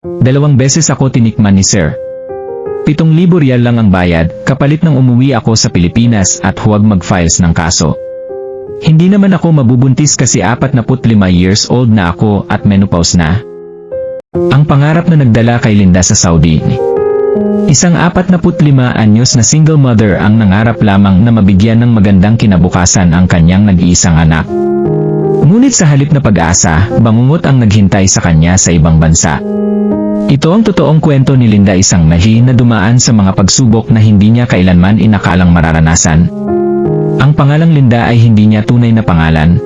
2 beses ako tinikman ni Sir. 7,000 riyal lang ang bayad, kapalit ng umuwi ako sa Pilipinas at huwag mag-files ng kaso. Hindi naman ako mabubuntis kasi 45 years old na ako at menopause na. Ang pangarap na nagdala kay Linda sa Saudi. Isang 45 anyos na single mother ang nangarap lamang na mabigyan ng magandang kinabukasan ang kanyang nag-iisang anak. Ngunit sa halip na pag-asa, bangungot ang naghintay sa kanya sa ibang bansa. Ito ang totoong kwento ni Linda, isang nahi na dumaan sa mga pagsubok na hindi niya kailanman inakalang mararanasan. Ang pangalang Linda ay hindi niya tunay na pangalan.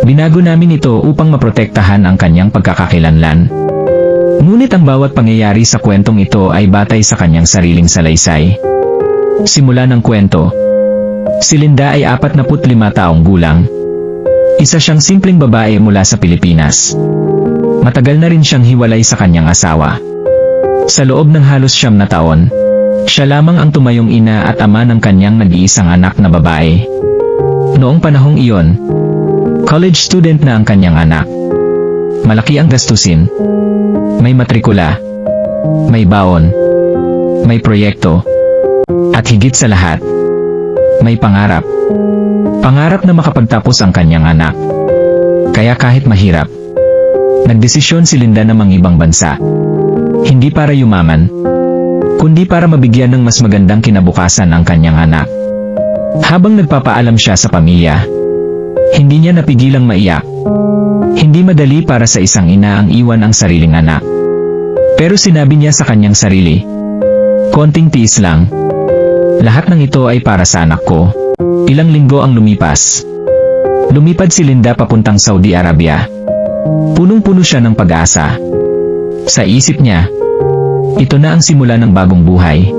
Binago namin ito upang maprotektahan ang kanyang pagkakakilanlan. Ngunit ang bawat pangyayari sa kwentong ito ay batay sa kanyang sariling salaysay. Simula ng kwento. Si Linda ay 45 taong gulang. Isa siyang simpleng babae mula sa Pilipinas. Matagal na rin siyang hiwalay sa kanyang asawa. Sa loob ng halos 9 na taon, siya lamang ang tumayong ina at ama ng kanyang nag-iisang anak na babae. Noong panahong iyon, college student na ang kanyang anak. Malaki ang gastusin. May matrikula. May baon. May proyekto. At higit sa lahat, may pangarap. Pangarap na makapagtapos ang kanyang anak. Kaya kahit mahirap, nagdesisyon si Linda na mangibang bansa. Hindi para yumaman, kundi para mabigyan ng mas magandang kinabukasan ang kanyang anak. Habang nagpapaalam siya sa pamilya, hindi niya napigilang maiyak. Hindi madali para sa isang ina ang iwan ang sariling anak. Pero sinabi niya sa kanyang sarili, konting tiis lang. Lahat ng ito ay para sa anak ko. Ilang linggo ang lumipas. Lumipad si Linda papuntang Saudi Arabia. Punong-puno siya ng pag-asa. Sa isip niya, ito na ang simula ng bagong buhay.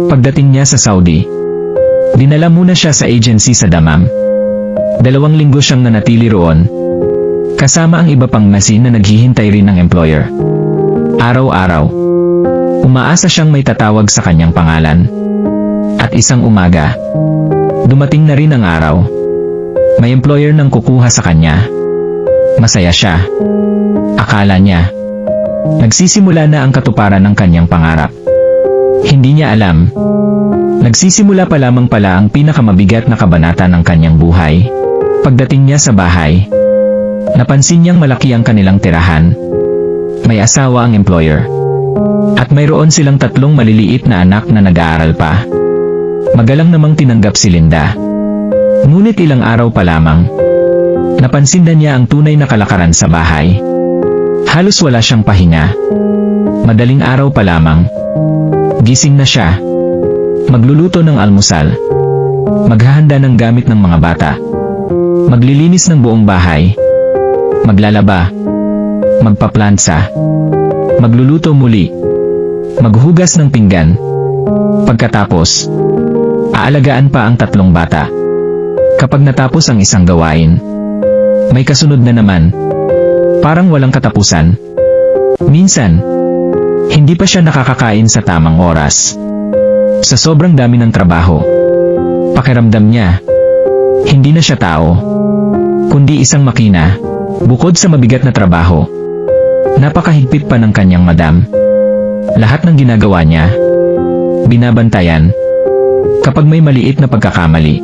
Pagdating niya sa Saudi, dinala muna siya sa agency sa Dammam. 2 linggo siyang nanatili roon, kasama ang iba pang masin na naghihintay rin ng employer. Araw-araw, umaasa siyang may tatawag sa kanyang pangalan. At isang umaga, dumating na rin ang araw. May employer nang kukuha sa kanya. Masaya siya. Akala niya, nagsisimula na ang katuparan ng kanyang pangarap. Hindi niya alam, nagsisimula pa lamang pala ang pinakamabigat na kabanata ng kanyang buhay. Pagdating niya sa bahay, napansin niyang malaki ang kanilang tirahan. May asawa ang employer. At mayroon silang 3 maliliit na anak na nag-aaral pa. Magalang namang tinanggap si Linda. Ngunit ilang araw pa lamang, napansin na niya ang tunay na kalakaran sa bahay. Halos wala siyang pahinga. Madaling araw pa lamang, gising na siya. Magluluto ng almusal. Maghahanda ng gamit ng mga bata. Maglilinis ng buong bahay. Maglalaba. Magpaplansa. Magluluto muli. Maghugas ng pinggan. Pagkatapos, aalagaan pa ang 3 bata. Kapag natapos ang isang gawain, may kasunod na naman. Parang walang katapusan. Minsan, hindi pa siya nakakakain sa tamang oras. Sa sobrang dami ng trabaho, pakiramdam niya, hindi na siya tao, kundi isang makina. Bukod sa mabigat na trabaho, napakahigpit pa ng kanyang madam. Lahat ng ginagawa niya, binabantayan. Kapag may maliit na pagkakamali,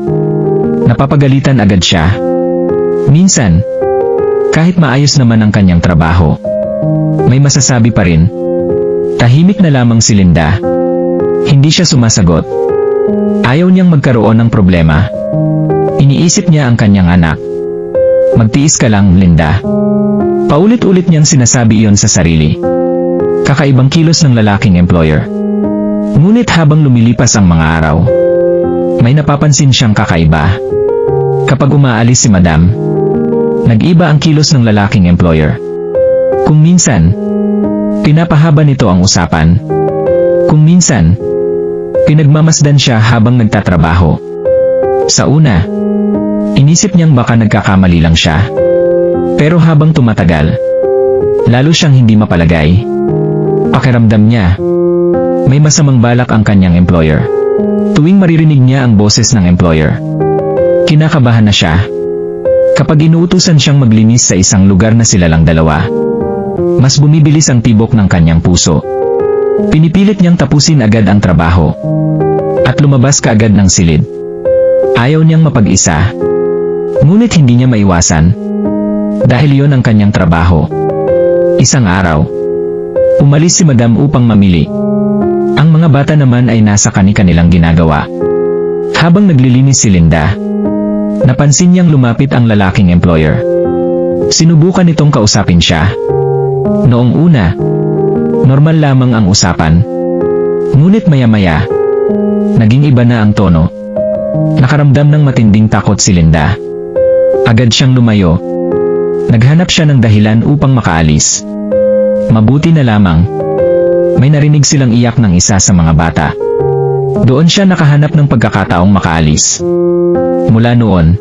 napapagalitan agad siya. Minsan, kahit maayos naman ang kanyang trabaho, may masasabi pa rin. Tahimik na lamang si Linda. Hindi siya sumasagot. Ayaw niyang magkaroon ng problema. Iniisip niya ang kanyang anak. Magtiis ka lang, Linda. Paulit-ulit niyang sinasabi iyon sa sarili. Kakaibang kilos ng lalaking employer. Ngunit habang lumilipas ang mga araw, may napapansin siyang kakaiba. Kapag umaalis si Madam, nag-iba ang kilos ng lalaking employer. Kung minsan, pinapahaba nito ang usapan. Kung minsan, pinagmamasdan siya habang nagtatrabaho. Sa una, inisip niyang baka nagkakamali lang siya. Pero habang tumatagal, lalo siyang hindi mapalagay. Pakiramdam niya, may masamang balak ang kanyang employer. Tuwing maririnig niya ang boses ng employer, kinakabahan na siya. Kapag inuutusan siyang maglinis sa isang lugar na sila lang dalawa, Mas bumibilis ang tibok ng kanyang puso. Pinipilit niyang tapusin agad ang trabaho. At lumabas kaagad ng silid. Ayaw niyang mapag-isa. Ngunit hindi niya maiwasan. Dahil yon ang kanyang trabaho. Isang araw, umalis si Madam upang mamili. Ang mga bata naman ay nasa kani-kanilang ginagawa. Habang naglilinis si Linda, napansin niyang lumapit ang lalaking employer. Sinubukan nitong kausapin siya. Noong una, normal lamang ang usapan. Ngunit maya-maya, naging iba na ang tono. Nakaramdam ng matinding takot si Linda. Agad siyang lumayo. Naghanap siya ng dahilan upang makaalis. Mabuti na lamang, may narinig silang iyak ng isa sa mga bata. Doon siya nakahanap ng pagkakataong makaalis. Mula noon,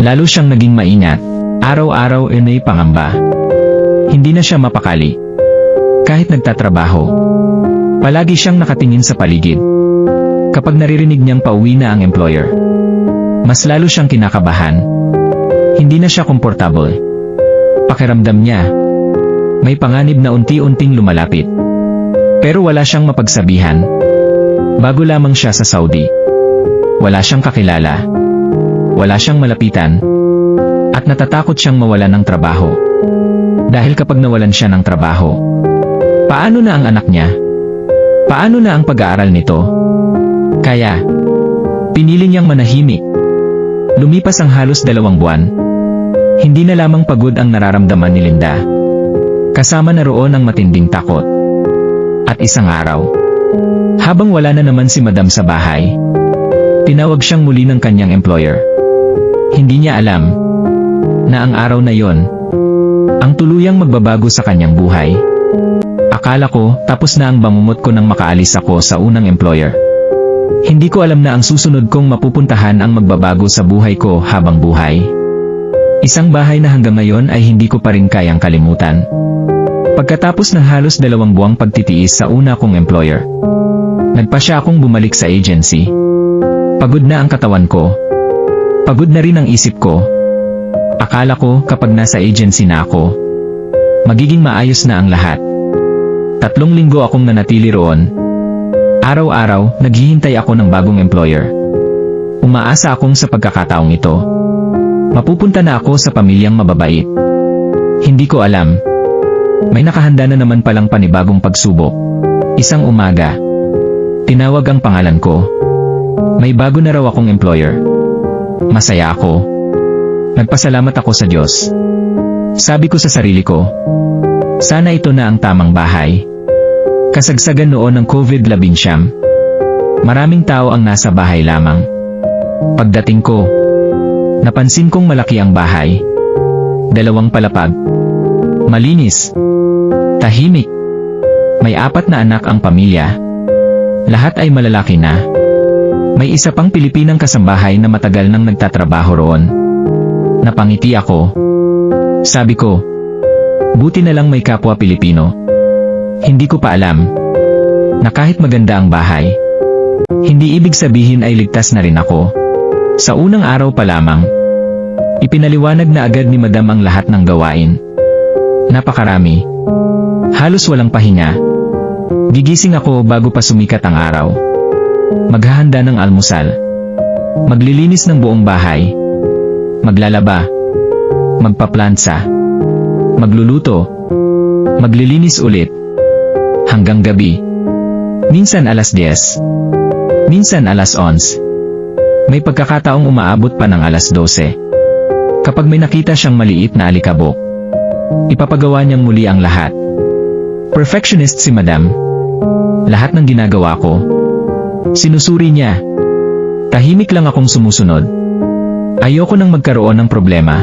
lalo siyang naging maingat. Araw-araw ay may pangamba. Hindi na siya mapakali. Kahit nagtatrabaho, palagi siyang nakatingin sa paligid. Kapag naririnig niyang pauwi na ang employer, mas lalo siyang kinakabahan. Hindi na siya komportable. Pakiramdam niya, may panganib na unti-unting lumalapit. Pero wala siyang mapagsabihan. Bago lamang siya sa Saudi. Wala siyang kakilala. Wala siyang malapitan. At natatakot siyang mawalan ng trabaho. Dahil kapag nawalan siya ng trabaho, paano na ang anak niya? Paano na ang pag-aaral nito? Kaya, pinili niyang manahimik. Lumipas ang halos 2 buwan. Hindi na lamang pagod ang nararamdaman ni Linda. Kasama na roon ang matinding takot. At isang araw, habang wala na naman si Madam sa bahay, tinawag siyang muli ng kanyang employer. Hindi niya alam na ang araw na yon, ang tuluyang magbabago sa kanyang buhay. Akala ko, tapos na ang bangungot ko nang makaalis ako sa unang employer. Hindi ko alam na ang susunod kong mapupuntahan ang magbabago sa buhay ko habang buhay. Isang bahay na hanggang ngayon ay hindi ko pa rin kayang kalimutan. Pagkatapos ng halos 2 buwang pagtitiis sa una kong employer, nagpasya akong bumalik sa agency. Pagod na ang katawan ko. Pagod na rin ang isip ko. Akala ko kapag nasa agency na ako, magiging maayos na ang lahat. 3 linggo akong nanatili roon. Araw-araw, naghihintay ako ng bagong employer. Umaasa akong sa pagkakataong ito, mapupunta na ako sa pamilyang mababait. Hindi ko alam. May nakahanda na naman palang panibagong pagsubok. Isang umaga, tinawag ang pangalan ko. May bago na raw akong employer. Masaya ako. Nagpasalamat ako sa Diyos. Sabi ko sa sarili ko, sana ito na ang tamang bahay. Kasagsagan noon ng COVID-19. Maraming tao ang nasa bahay lamang. Pagdating ko, napansin kong malaki ang bahay. 2 palapag. Malinis. Tahimik. May 4 na anak ang pamilya. Lahat ay malalaki na. May isa pang Pilipinang kasambahay na matagal nang nagtatrabaho roon. Napangiti ako. Sabi ko, buti na lang may kapwa Pilipino. Hindi ko pa alam na kahit maganda ang bahay, hindi ibig sabihin ay ligtas na rin ako. Sa unang araw pa lamang, ipinaliwanag na agad ni Madam ang lahat ng gawain. Napakarami. Halos walang pahinga. Gigising ako bago pa sumikat ang araw. Maghahanda ng almusal. Maglilinis ng buong bahay. Maglalaba. Magpaplansa. Magluluto. Maglilinis ulit. Hanggang gabi. Minsan alas 10. Minsan alas 11. May pagkakataong umaabot pa ng alas 12. Kapag may nakita siyang maliit na alikabok, ipapagawa niyang muli ang lahat. Perfectionist si Madam. Lahat ng ginagawa ko, sinusuri niya. Tahimik lang akong sumusunod. Ayoko nang magkaroon ng problema.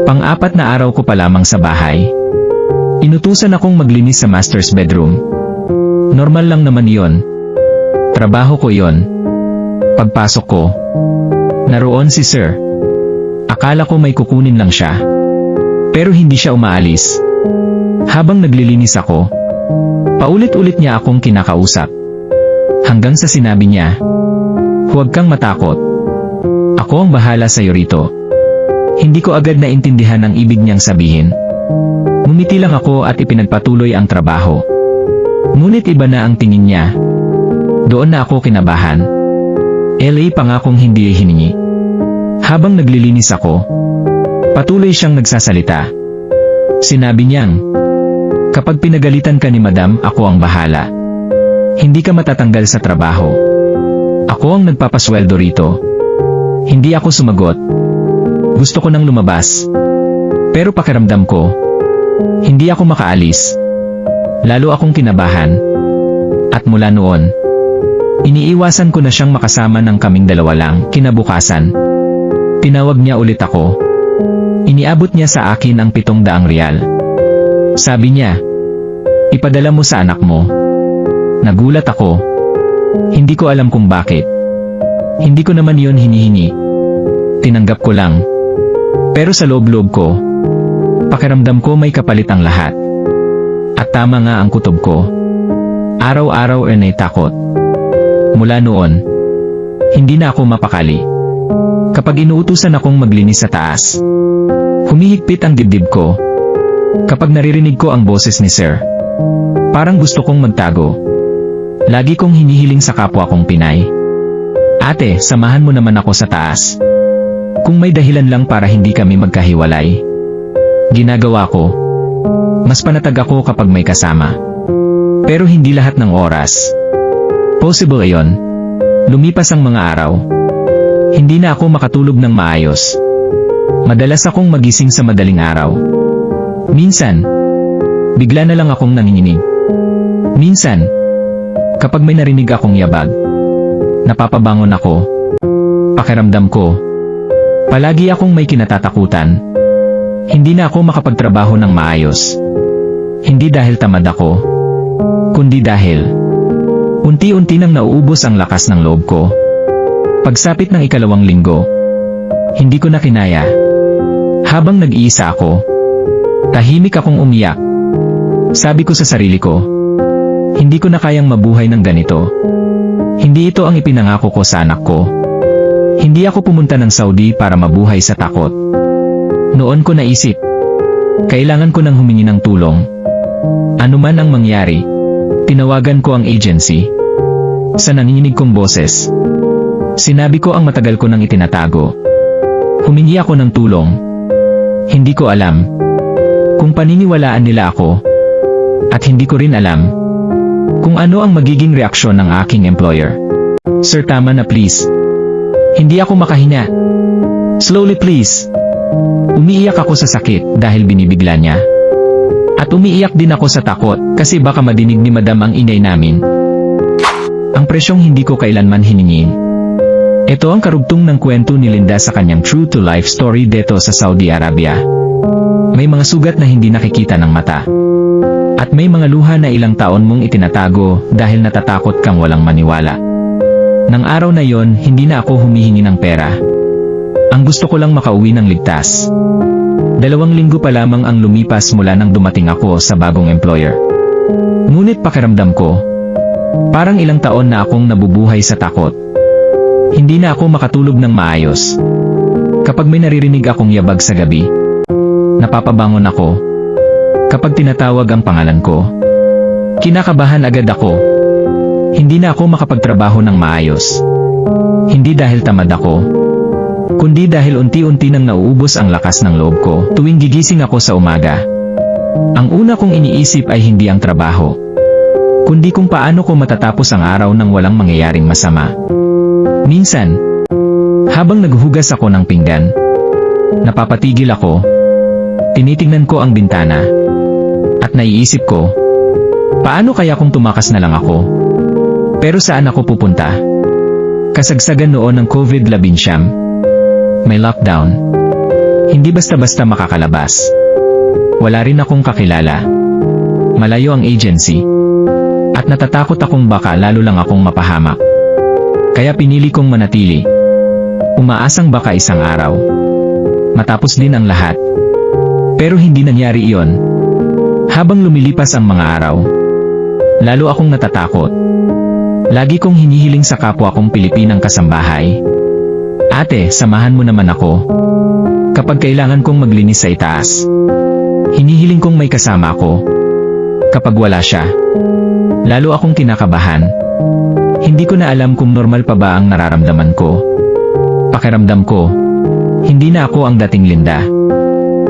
Pang-4 na araw ko pa lamang sa bahay, inutusan akong maglinis sa master's bedroom. Normal lang naman yon. Trabaho ko yon. Pagpasok ko, naroon si Sir. Akala ko may kukunin lang siya. Pero hindi siya umaalis. Habang naglilinis ako, paulit-ulit niya akong kinakausap. Hanggang sa sinabi niya, huwag kang matakot. Ako ang bahala sa'yo rito. Hindi ko agad naintindihan ang ibig niyang sabihin. Ngumiti lang ako at ipinagpatuloy ang trabaho. Ngunit iba na ang tingin niya. Doon na ako kinabahan. LA pa nga kung hindi hiningi. Habang naglilinis ako, patuloy siyang nagsasalita. Sinabi niyang, "Kapag pinagalitan ka ni Madam, ako ang bahala. Hindi ka matatanggal sa trabaho. Ako ang nagpapasweldo rito." Hindi ako sumagot. Gusto ko nang lumabas. Pero pakiramdam ko, hindi ako makaalis. Lalo akong kinabahan. At mula noon, iniiwasan ko na siyang makasama ng kaming dalawa lang. Kinabukasan, tinawag niya ulit ako. Iniabot niya sa akin ang 700 real. Sabi niya, "Ipadala mo sa anak mo." Nagulat ako. Hindi ko alam kung bakit. Hindi ko naman yon hinihingi. Tinanggap ko lang. Pero sa loob-loob ko, pakiramdam ko may kapalit ang lahat. At tama nga ang kutob ko. Araw-araw ay takot. Mula noon, hindi na ako mapakali. Kapag inuutusan akong maglinis sa taas, humihigpit ang dibdib ko. Kapag naririnig ko ang boses ni Sir, parang gusto kong magtago. Lagi kong hinihiling sa kapwa kong Pinay, "Ate, samahan mo naman ako sa taas." Kung may dahilan lang para hindi kami magkahiwalay, ginagawa ko. Mas panatag ako kapag may kasama. Pero hindi lahat ng oras. Possible ayon. Lumipas ang mga araw. Hindi na ako makatulog ng maayos. Madalas akong magising sa madaling araw. Minsan, bigla na lang akong nanginginig. Minsan, kapag may narinig akong yabag, napapabangon ako. Pakiramdam ko, palagi akong may kinatatakutan. Hindi na ako makapagtrabaho ng maayos. Hindi dahil tamad ako, kundi dahil unti-unti nang nauubos ang lakas ng loob ko. Pagsapit ng 2 linggo, hindi ko na kinaya. Habang nag-iisa ako, tahimik akong umiyak. Sabi ko sa sarili ko, hindi ko na kayang mabuhay ng ganito. Hindi ito ang ipinangako ko sa anak ko. Hindi ako pumunta ng Saudi para mabuhay sa takot. Noon ko naisip, kailangan ko nang humingi ng tulong. Ano man ang mangyari, tinawagan ko ang agency. Sa nanginginig kong boses, sinabi ko ang matagal ko nang itinatago. Humingi ako ng tulong. Hindi ko alam kung paniniwalaan nila ako, at hindi ko rin alam kung ano ang magiging reaksyon ng aking employer. "Sir, tama na please. Hindi ako makahinga. Slowly please." Umiiyak ako sa sakit dahil binibigla niya. At umiiyak din ako sa takot kasi baka madinig ni Madam ang ingay namin. Ang presyong hindi ko kailanman hiningin. Ito ang karugtong ng kwento ni Linda sa kanyang true to life story dito sa Saudi Arabia. May mga sugat na hindi nakikita ng mata. At may mga luha na ilang taon mong itinatago dahil natatakot kang walang maniwala. Nang araw na yon, hindi na ako humihingi ng pera. Ang gusto ko lang makauwi ng ligtas. 2 linggo pa lamang ang lumipas mula nang dumating ako sa bagong employer. Ngunit pakiramdam ko, parang ilang taon na akong nabubuhay sa takot. Hindi na ako makatulog ng maayos. Kapag may naririnig akong yabag sa gabi, napapabangon ako. Kapag tinatawag ang pangalan ko, kinakabahan agad ako. Hindi na ako makapagtrabaho ng maayos. Hindi dahil tamad ako, kundi dahil unti-unti nang nauubos ang lakas ng loob ko tuwing gigising ako sa umaga. Ang una kong iniisip ay hindi ang trabaho, kundi kung paano ko matatapos ang araw nang walang mangyayaring masama. Minsan, habang naghuhugas ako ng pinggan, napapatigil ako, tinitingnan ko ang bintana, at naiisip ko, paano kaya kung tumakas na lang ako? Pero saan ako pupunta? Kasagsagan noon ng COVID-19. May lockdown. Hindi basta-basta makakalabas. Wala rin akong kakilala. Malayo ang agency. At natatakot akong baka lalo lang akong mapahamak. Kaya pinili kong manatili. Umaasang baka isang araw matapos din ang lahat. Pero hindi nangyari iyon. Habang lumilipas ang mga araw, lalo akong natatakot. Lagi kong hinihiling sa kapwa kong Pilipinang kasambahay, "Ate, samahan mo naman ako kapag kailangan kong maglinis sa itaas." Hinihiling kong may kasama ako. Kapag wala siya, lalo akong kinakabahan. Hindi ko na alam kung normal pa ba ang nararamdaman ko. Pakiramdam ko, hindi na ako ang dating Linda.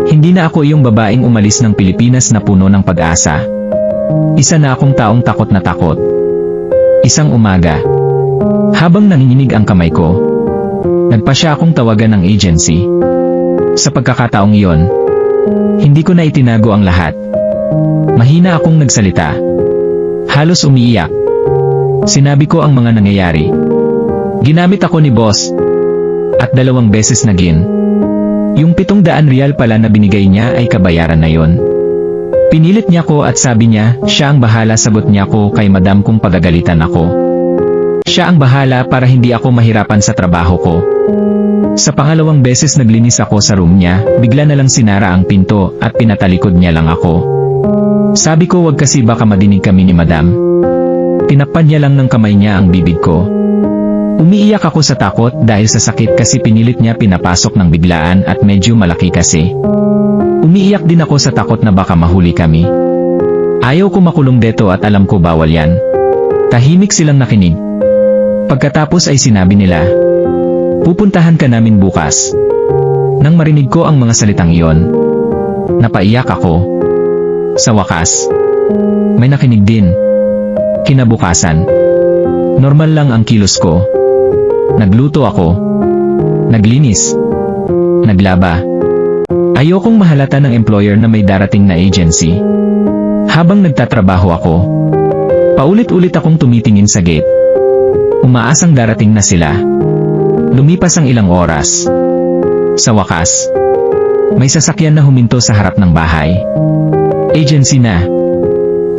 Hindi na ako yung babaeng umalis ng Pilipinas na puno ng pag-asa. Isa na akong taong takot na takot. Isang umaga, habang nanginginig ang kamay ko, nagpa siya akong tawagan ng agency. Sa pagkakataong iyon, hindi ko na itinago ang lahat. Mahina akong nagsalita. Halos umiiyak. Sinabi ko ang mga nangyayari. Ginamit ako ni boss. At 2 beses na gin. Yung 700 riyal pala na binigay niya ay kabayaran na yon. Pinilit niya ko at sabi niya, siya ang bahala, sagot niya ko kay madam kung pagagalitan ako. Siya ang bahala para hindi ako mahirapan sa trabaho ko. Sa 2 beses naglinis ako sa room niya, bigla na lang sinara ang pinto at pinatalikod niya lang ako. Sabi ko wag kasi baka madinig kami ni madam. Tinakpan niya lang ng kamay niya ang bibig ko. Umiiyak ako sa takot dahil sa sakit kasi pinilit niya pinapasok ng biglaan at medyo malaki kasi. Umiiyak din ako sa takot na baka mahuli kami. Ayaw ko makulong deto at alam ko bawal yan. Tahimik silang nakinig. Pagkatapos ay sinabi nila, pupuntahan ka namin bukas. Nang marinig ko ang mga salitang iyon, napaiyak ako. Sa wakas, may nakinig din. Kinabukasan, normal lang ang kilos ko. Nagluto ako. Naglinis. Naglaba. Ayokong mahalata ng employer na may darating na agency. Habang nagtatrabaho ako, paulit-ulit akong tumitingin sa gate. Umaasang darating na sila. Lumipas ang ilang oras. Sa wakas, may sasakyan na huminto sa harap ng bahay. Agency na.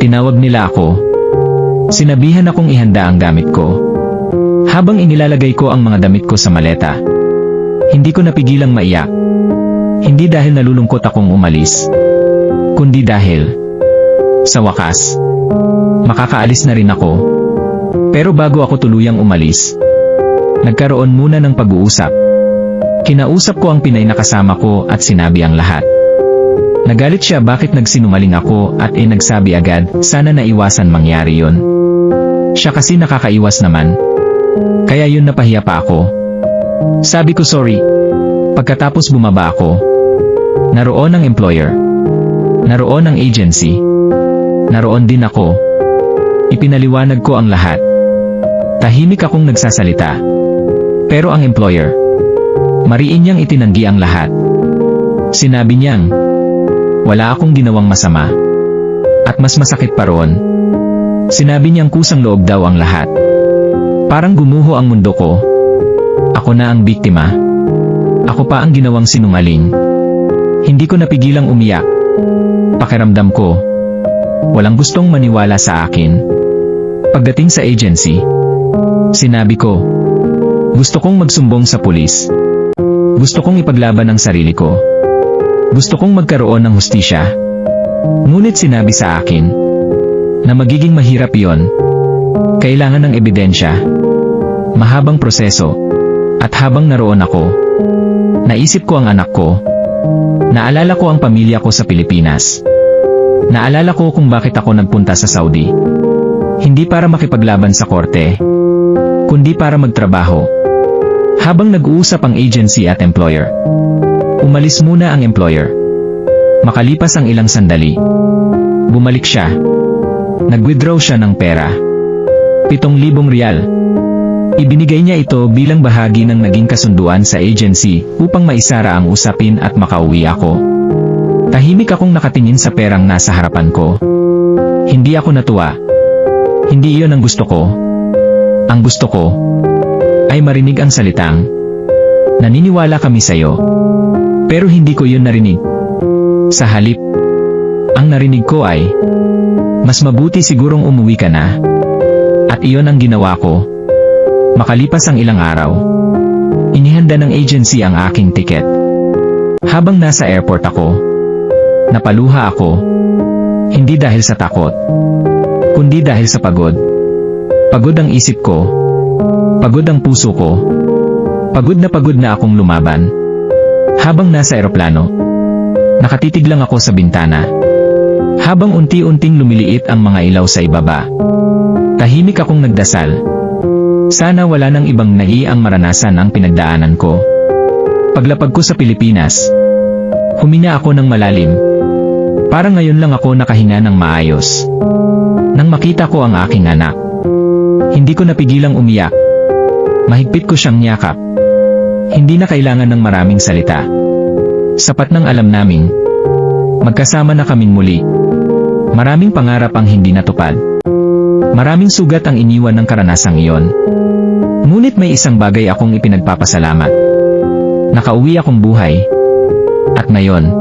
Tinawag nila ako. Sinabihan akong ihanda ang gamit ko. Habang inilalagay ko ang mga damit ko sa maleta, hindi ko napigilang maiyak. Hindi dahil nalulungkot akong umalis, kundi dahil, sa wakas, makakaalis na rin ako. Pero bago ako tuluyang umalis, nagkaroon muna ng pag-uusap. Kinausap ko ang Pinay na kasama ko at sinabi ang lahat. Nagalit siya bakit nagsinungaling ako at nagsabi agad, sana naiwasan mangyari yon. Siya kasi nakakaiwas naman. Kaya yun napahiya pa ako. Sabi ko sorry. Pagkatapos bumaba ako, naroon ang employer. Naroon ang agency. Naroon din ako. Ipinaliwanag ko ang lahat. Tahimik akong nagsasalita. Pero ang employer, mariin niyang itinanggi ang lahat. Sinabi niyang, wala akong ginawang masama. At mas masakit pa roon, sinabi niyang kusang loob daw ang lahat. Parang gumuho ang mundo ko. Ako na ang biktima. Ako pa ang ginawang sinungaling. Hindi ko napigilang umiyak. Pakiramdam ko, walang gustong maniwala sa akin. Pagdating sa agency, sinabi ko, gusto kong magsumbong sa pulis. Gusto kong ipaglaban ang sarili ko. Gusto kong magkaroon ng hustisya. Ngunit sinabi sa akin na magiging mahirap yon. Kailangan ng ebidensya, mahabang proseso, at habang naroon ako, naisip ko ang anak ko. Naalala ko ang pamilya ko sa Pilipinas. Naalala ko kung bakit ako nagpunta sa Saudi. Hindi para makipaglaban sa korte, kundi para magtrabaho. Habang nag-uusap ang agency at employer, umalis muna ang employer. Makalipas ang ilang sandali, bumalik siya. Nag-withdraw siya ng pera. 7,000 riyal. Ibinigay niya ito bilang bahagi ng naging kasunduan sa agency upang maisara ang usapin at makauwi ako. Tahimik akong nakatingin sa perang nasa harapan ko. Hindi ako natuwa. Hindi iyon ang gusto ko. Ang gusto ko ay marinig ang salitang, naniniwala kami sa'yo. Pero hindi ko yun narinig. Sa halip, ang narinig ko ay, mas mabuti sigurong umuwi ka na. At iyon ang ginawa ko. Makalipas ang ilang araw, inihanda ng agency ang aking tiket. Habang nasa airport ako, napaluha ako. Hindi dahil sa takot, kundi dahil sa pagod. Pagod ang isip ko. Pagod ang puso ko. Pagod na akong lumaban. Habang nasa eroplano, Nakatitig lang ako sa bintana. Habang unti-unting lumiliit ang mga ilaw sa ibaba. Tahimik akong nagdasal. Sana wala nang ibang ang maranasan ang pinagdaanan ko. Paglapag ko sa Pilipinas, huminga ako ng malalim. Parang ngayon lang ako nakahinga ng maayos. Nang makita ko ang aking anak, hindi ko napigilang umiyak. Mahigpit ko siyang niyakap. Hindi na kailangan ng maraming salita. Sapat nang alam naming magkasama na kaming muli. Maraming pangarap ang hindi natupad. Maraming sugat ang iniwan ng karanasang iyon. Ngunit may isang bagay akong ipinagpapasalamat. Nakauwi akong buhay. At ngayon,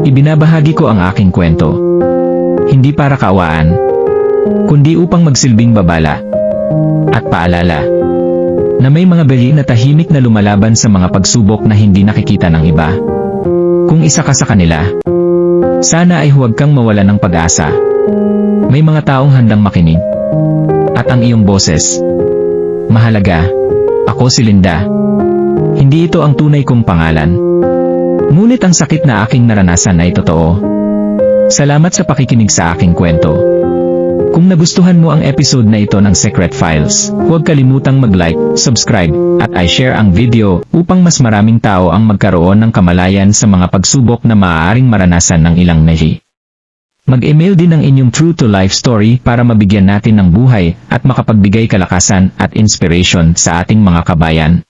ibinabahagi ko ang aking kwento. Hindi para kaawaan, kundi upang magsilbing babala at paalala na may mga bali na tahimik na lumalaban sa mga pagsubok na hindi nakikita ng iba. Kung isa ka sa kanila, sana ay huwag kang mawala ng pag-asa. May mga taong handang makinig. At ang iyong boses, mahalaga. Ako si Linda. Hindi ito ang tunay kong pangalan. Ngunit ang sakit na aking naranasan ay totoo. Salamat sa pakikinig sa aking kwento. Kung nagustuhan mo ang episode na ito ng Secret Files, huwag kalimutang mag-like, subscribe, at i-share ang video upang mas maraming tao ang magkaroon ng kamalayan sa mga pagsubok na maaaring maranasan ng ilang neji. Mag-email din ang inyong true-to-life story para mabigyan natin ng buhay at makapagbigay kalakasan at inspiration sa ating mga kabayan.